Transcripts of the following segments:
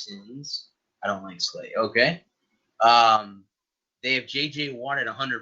Texans. I don't like Slay. Okay. They have J.J. Watt at 100%.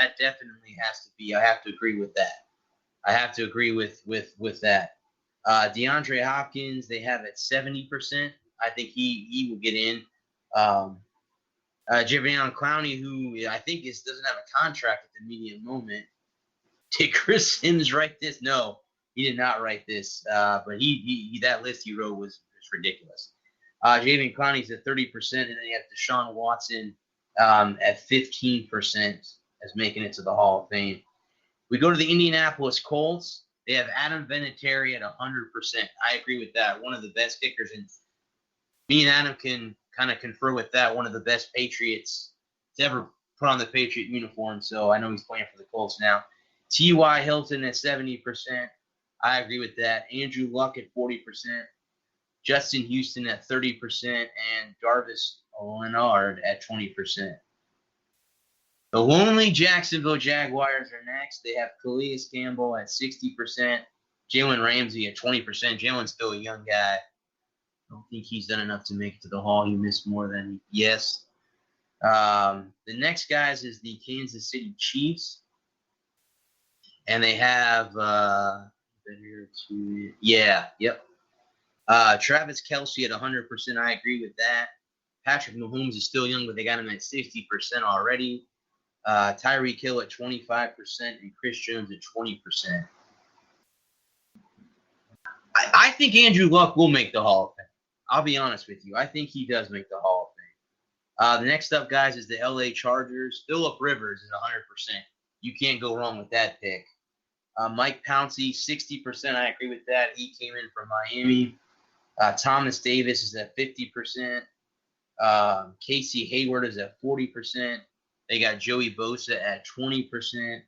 That definitely has to be. I have to agree with that. I have to agree with that. DeAndre Hopkins, they have at 70%. I think he will get in. Jadeveon Clowney, who I think doesn't have a contract at the immediate moment. Did Chris Sims write this? No, he did not write this. But he that list he wrote was ridiculous. Jadeveon Clowney's at 30%, and then you have Deshaun Watson at 15% as making it to the Hall of Fame. We go to the Indianapolis Colts. They have Adam Vinatieri at 100%. I agree with that. One of the best kickers, and me and Adam can kind of confer with that. One of the best Patriots to ever put on the Patriot uniform. So I know he's playing for the Colts now. T.Y. Hilton at 70%. I agree with that. Andrew Luck at 40%. Justin Houston at 30%. And Jarvis Leonard at 20%. The lonely Jacksonville Jaguars are next. They have Calais Campbell at 60%. Jalen Ramsey at 20%. Jalen's still a young guy. I don't think he's done enough to make it to the Hall. He missed more than yes. The next guys is the Kansas City Chiefs. And they have Travis Kelce at 100%. I agree with that. Patrick Mahomes is still young, but they got him at 60% already. Tyreek Hill at 25% and Chris Jones at 20%. I think Andrew Luck will make the Hall of Fame. I'll be honest with you. I think he does make the Hall of Fame. The next up, guys, is the LA Chargers. Phillip Rivers is 100%. You can't go wrong with that pick. Mike Pouncey, 60%. I agree with that. He came in from Miami. Thomas Davis is at 50%. Casey Hayward is at 40%. They got Joey Bosa at 20%.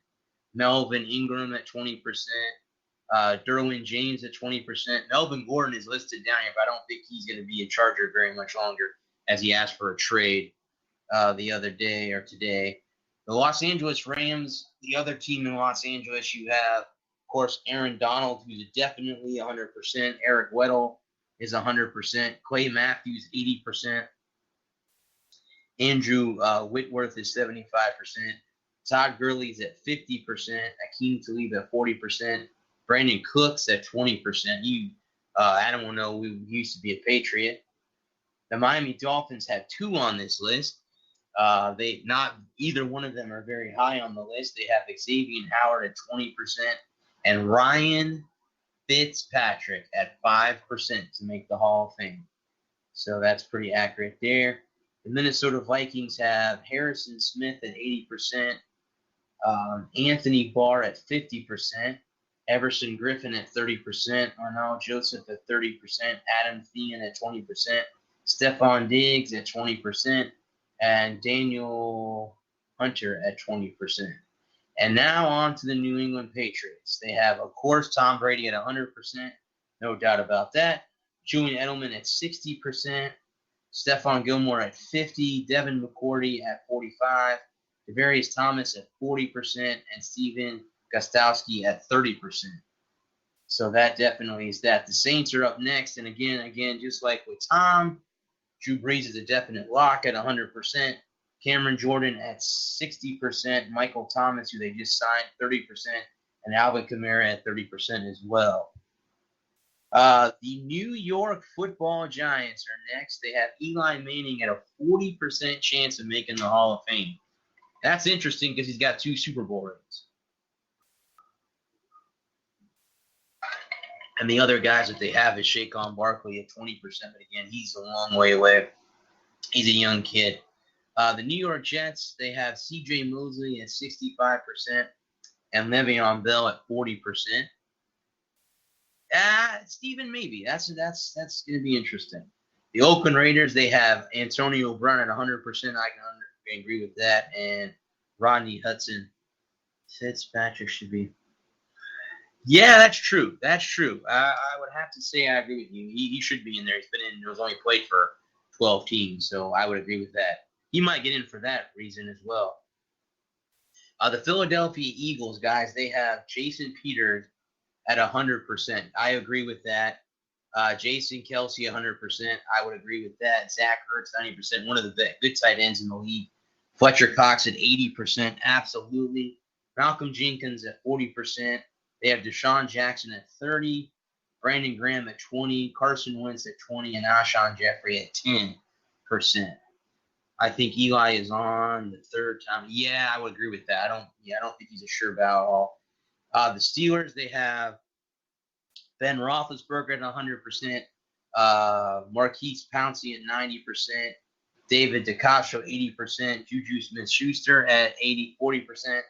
Melvin Ingram at 20%. Derwin James at 20%. Melvin Gordon is listed down here, but I don't think he's going to be a Charger very much longer, as he asked for a trade the other day or today. The Los Angeles Rams, the other team in Los Angeles, you have, of course, Aaron Donald, who's definitely 100%. Eric Weddle is 100%. Clay Matthews, 80%. Andrew Whitworth is 75%. Todd Gurley's at 50%. Akeem Talib at 40%. Brandon Cooks at 20%. Adam will know we used to be a Patriot. The Miami Dolphins have two on this list. Either one of them are very high on the list. They have Xavier Howard at 20% and Ryan Fitzpatrick at 5% to make the Hall of Fame. So that's pretty accurate there. The Minnesota Vikings have Harrison Smith at 80%, Anthony Barr at 50%, Everson Griffin at 30%, Arnell Joseph at 30%, Adam Thielen at 20%, Stephon Diggs at 20%, and Daniel Hunter at 20%. And now on to the New England Patriots. They have, of course, Tom Brady at 100%, no doubt about that. Julian Edelman at 60%. Stephon Gilmore at 50%, Devin McCourty at 45%, Devarius Thomas at 40%, and Steven Gostkowski at 30%. So that definitely is that. The Saints are up next, and again, just like with Tom, Drew Brees is a definite lock at 100%, Cameron Jordan at 60%, Michael Thomas, who they just signed, 30%, and Alvin Kamara at 30% as well. The New York Football Giants are next. They have Eli Manning at a 40% chance of making the Hall of Fame. That's interesting because he's got 2 Super Bowl rings. And the other guys that they have is Saquon Barkley at 20%, but again, he's a long way away. He's a young kid. The New York Jets, they have C.J. Mosley at 65% and Le'Veon Bell at 40%. Steven, maybe. That's going to be interesting. The Oakland Raiders, they have Antonio Brown at 100%. I can agree with that. And Rodney Hudson. Fitzpatrick should be. Yeah, that's true. I would have to say I agree with you. He should be in there. He's only played for 12 teams, so I would agree with that. He might get in for that reason as well. The Philadelphia Eagles, guys, they have Jason Peters at 100%. I agree with that. Jason Kelsey, 100%. I would agree with that. Zach Ertz, 90%. One of the good tight ends in the league. Fletcher Cox at 80%. Absolutely. Malcolm Jenkins at 40%. They have Deshaun Jackson at 30%. Brandon Graham at 20%. Carson Wentz at 20%. And Alshon Jeffrey at 10%. I think Eli is on the third time. Yeah, I would agree with that. I don't think he's a sure bet at all. The Steelers, they have Ben Roethlisberger at 100%, Marquise Pouncey at 90%, David DeCastro 80%, Juju Smith-Schuster at 40%,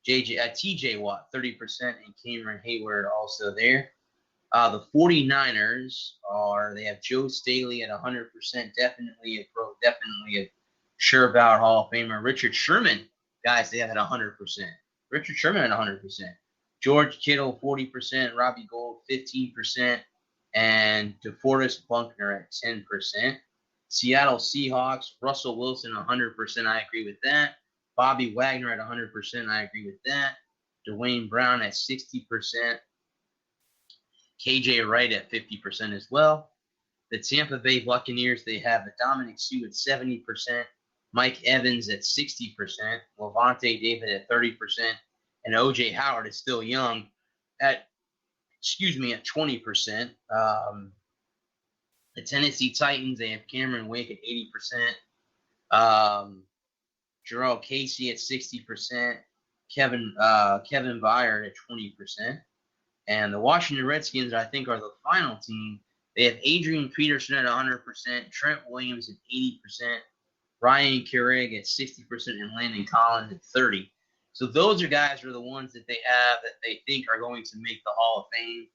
TJ Watt 30%, and Cameron Hayward also there. The 49ers they have Joe Staley at 100%, definitely a sure about Hall of Famer. Richard Sherman, guys, they have at 100%. Richard Sherman at 100%. George Kittle, 40%, Robbie Gould, 15%, and DeForest Buckner at 10%. Seattle Seahawks, Russell Wilson, 100%. I agree with that. Bobby Wagner at 100%. I agree with that. Dwayne Brown at 60%. KJ Wright at 50% as well. The Tampa Bay Buccaneers, they have Dominic Sue at 70%. Mike Evans at 60%. Levante David at 30%. And O.J. Howard is still young at 20%. The Tennessee Titans, they have Cameron Wake at 80%. Jarrell Casey at 60%. Kevin Byard at 20%. And the Washington Redskins, I think, are the final team. They have Adrian Peterson at 100%. Trent Williams at 80%. Ryan Kerrig at 60%. And Landon Collins at 30%. So those are the ones that they have that they think are going to make the Hall of Fame,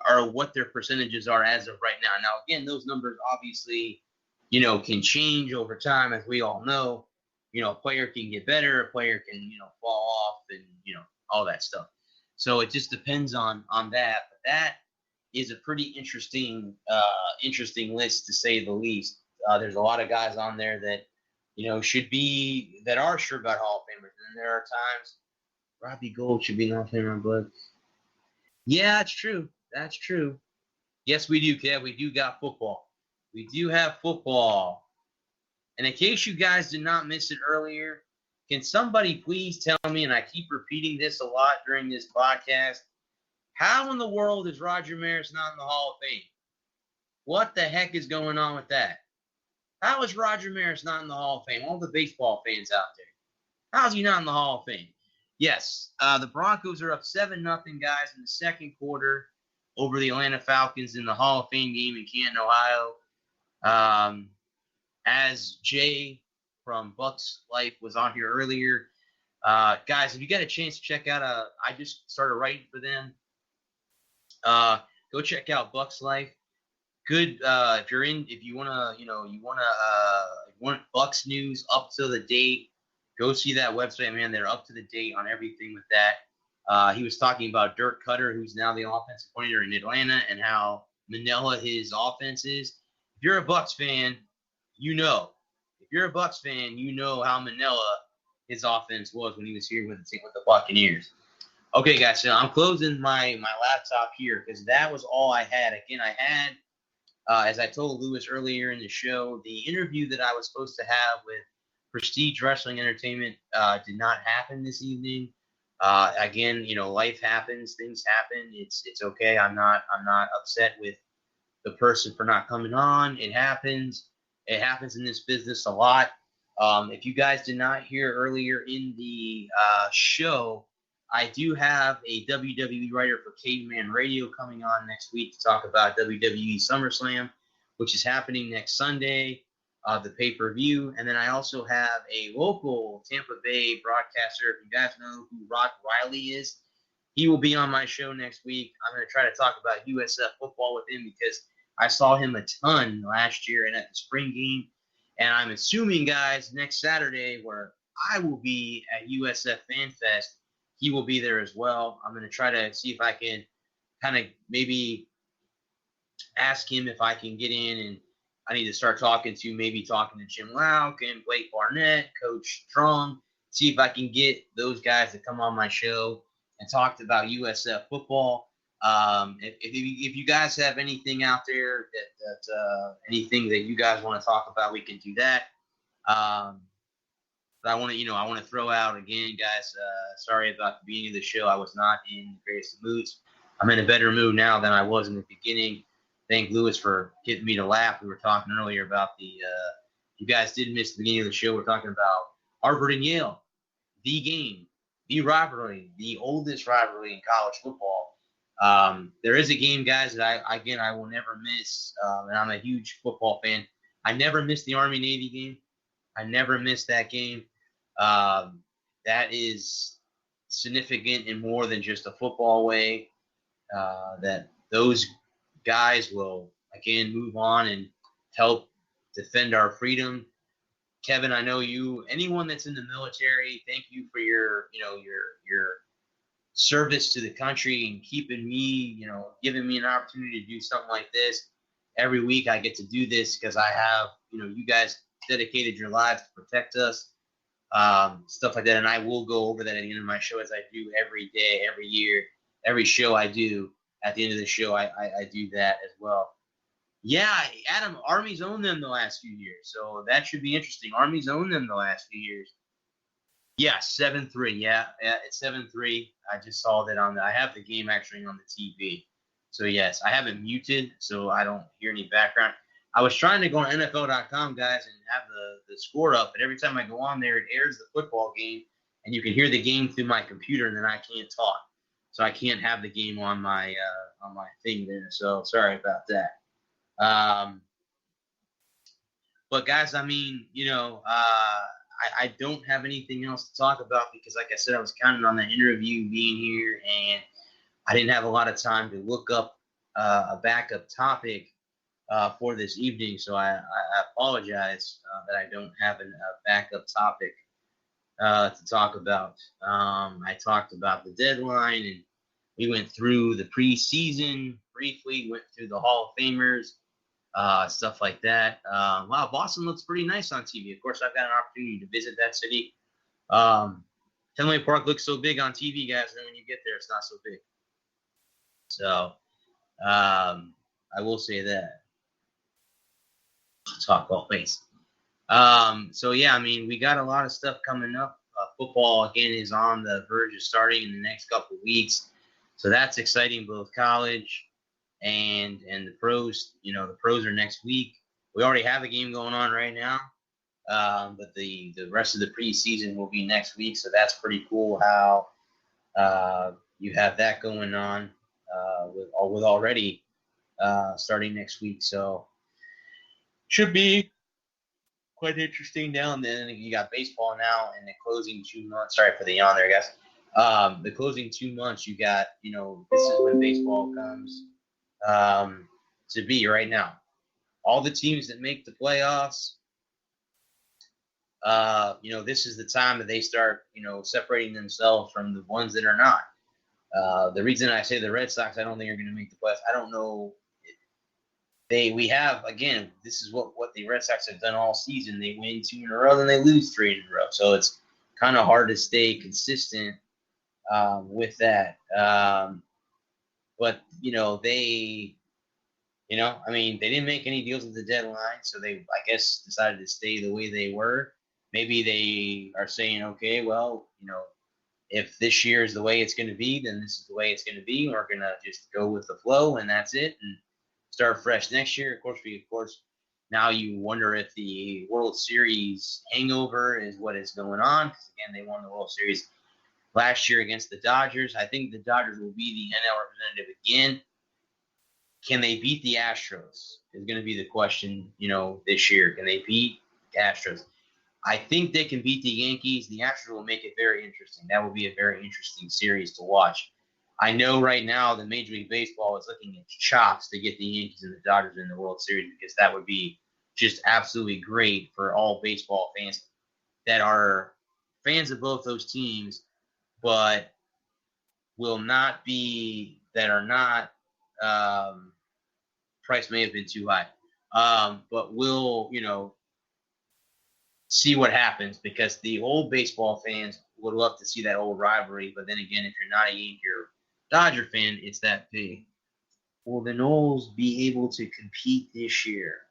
or what their percentages are as of right now. Now, again, those numbers obviously, can change over time, as we all know. A player can get better, a player can, fall off, and all that stuff. So it just depends on that. But that is a pretty interesting list, to say the least. There's a lot of guys on there that that are sure about Hall of Famers. And there are times Robbie Gould should be an Hall of Famer, but yeah, that's true. That's true. Yes, we do, Kev. We do got football. We do have football. And in case you guys did not miss it earlier, can somebody please tell me, and I keep repeating this a lot during this podcast, how in the world is Roger Maris not in the Hall of Fame? What the heck is going on with that? How is Roger Maris not in the Hall of Fame? All the baseball fans out there. How is he not in the Hall of Fame? Yes, the Broncos are up 7-0, guys, in the second quarter over the Atlanta Falcons in the Hall of Fame game in Canton, Ohio. As Jay from Bucs Life was on here earlier, guys, if you get a chance to check out, I just started writing for them. Go check out Bucs Life. Good, if you want Bucs news up to the date, go see that website, man. They're up to the date on everything with that. He was talking about Dirk Cutter, who's now the offensive coordinator in Atlanta, and how Manila his offense is. If you're a Bucs fan, you know. If you're a Bucs fan, you know how Manila his offense was when he was here with the Buccaneers. Okay, guys, so I'm closing my laptop here because that was all I had. Again, I had, as I told Lewis earlier in the show, the interview that I was supposed to have with Prestige Wrestling Entertainment did not happen this evening. Again, life happens, things happen. It's okay. I'm not upset with the person for not coming on. It happens. It happens in this business a lot. If you guys did not hear earlier in the show, I do have a WWE writer for Caveman Radio coming on next week to talk about WWE SummerSlam, which is happening next Sunday, the pay-per-view. And then I also have a local Tampa Bay broadcaster. If you guys know who Rock Riley is, he will be on my show next week. I'm going to try to talk about USF football with him because I saw him a ton last year and at the spring game. And I'm assuming, guys, next Saturday, where I will be at USF Fan Fest, he will be there as well. I'm going to try to see if I can kind of maybe ask him if I can get in, and I need to start talking to Jim Lauk and Blake Barnett, Coach Strong, see if I can get those guys to come on my show and talk about USF football. If you guys have anything out there anything that you guys want to talk about, we can do that. But I want to throw out again, guys. Sorry about the beginning of the show. I was not in the greatest of moods. I'm in a better mood now than I was in the beginning. Thank Lewis for getting me to laugh. We were talking earlier about you guys did miss the beginning of the show. We're talking about Harvard and Yale, the game, the rivalry, the oldest rivalry in college football. There is a game, guys, that I will never miss, and I'm a huge football fan. I never missed the Army-Navy game. I never missed that game. That is significant in more than just a football way. That those guys will, again, move on and help defend our freedom. Kevin, I know you. Anyone that's in the military, thank you for your service to the country and keeping me, giving me an opportunity to do something like this. Every week I get to do this because I have, you guys dedicated your lives to protect us, stuff like that. And I will go over that at the end of my show, as I do every day, every year, every show I do. At the end of the show, I do that as well. Yeah, Adam, Army's owned them the last few years, so that should be interesting. Army's owned them the last few years. Yeah, 7-3. Yeah, it's 7-3. I just saw that I have the game actually on the TV. So, yes, I have it muted so I don't hear any background. I was trying to go on NFL.com, guys, and have the score up, but every time I go on there, it airs the football game, and you can hear the game through my computer, and then I can't talk. So I can't have the game on my thing there. So sorry about that. But guys, I mean, I don't have anything else to talk about because, like I said, I was counting on the interview being here, and I didn't have a lot of time to look up a backup topic for this evening. So I apologize that I don't have a backup topic to talk about. I talked about the deadline, and we went through the preseason briefly, went through the Hall of Famers, stuff like that. Wow, Boston looks pretty nice on TV. Of course, I've got an opportunity to visit that city. Fenway Park looks so big on TV, guys, and then when you get there, it's not so big. So I will say that. Talk always. So, yeah, I mean, we got a lot of stuff coming up. Football, again, is on the verge of starting in the next couple of weeks. So that's exciting, both college and the pros. The pros are next week. We already have a game going on right now, but the rest of the preseason will be next week. So that's pretty cool how you have that going on with already starting next week. So should be quite interesting down then. You got baseball now in the closing 2 months. Sorry for the yawn there, guys. The closing 2 months, you got, this is when baseball comes to be right now. All the teams that make the playoffs, this is the time that they start, separating themselves from the ones that are not. The reason I say the Red Sox, I don't think are going to make the playoffs. I don't know. We have, again, this is what the Red Sox have done all season. They win 2 in a row, then they lose 3 in a row. So it's kind of hard to stay consistent with that. But, they didn't make any deals at the deadline, so they, I guess, decided to stay the way they were. Maybe they are saying, okay, well, if this year is the way it's going to be, then this is the way it's going to be. We're going to just go with the flow, and that's it, and start fresh next year. Of course, now you wonder if the World Series hangover is what is going on, because, again, they won the World Series last year against the Dodgers. I think the Dodgers will be the NL representative again. Can they beat the Astros is going to be the question, this year. Can they beat Astros? I think they can beat the Yankees. The Astros will make it very interesting. That will be a very interesting series to watch. I know right now the Major League Baseball is looking at chops to get the Yankees and the Dodgers in the World Series, because that would be just absolutely great for all baseball fans that are fans of both those teams, but price may have been too high, but we'll, see what happens, because the old baseball fans would love to see that old rivalry. But then again, if you're not a Yankee, Dodger fan, it's that P. Will the Knowles be able to compete this year?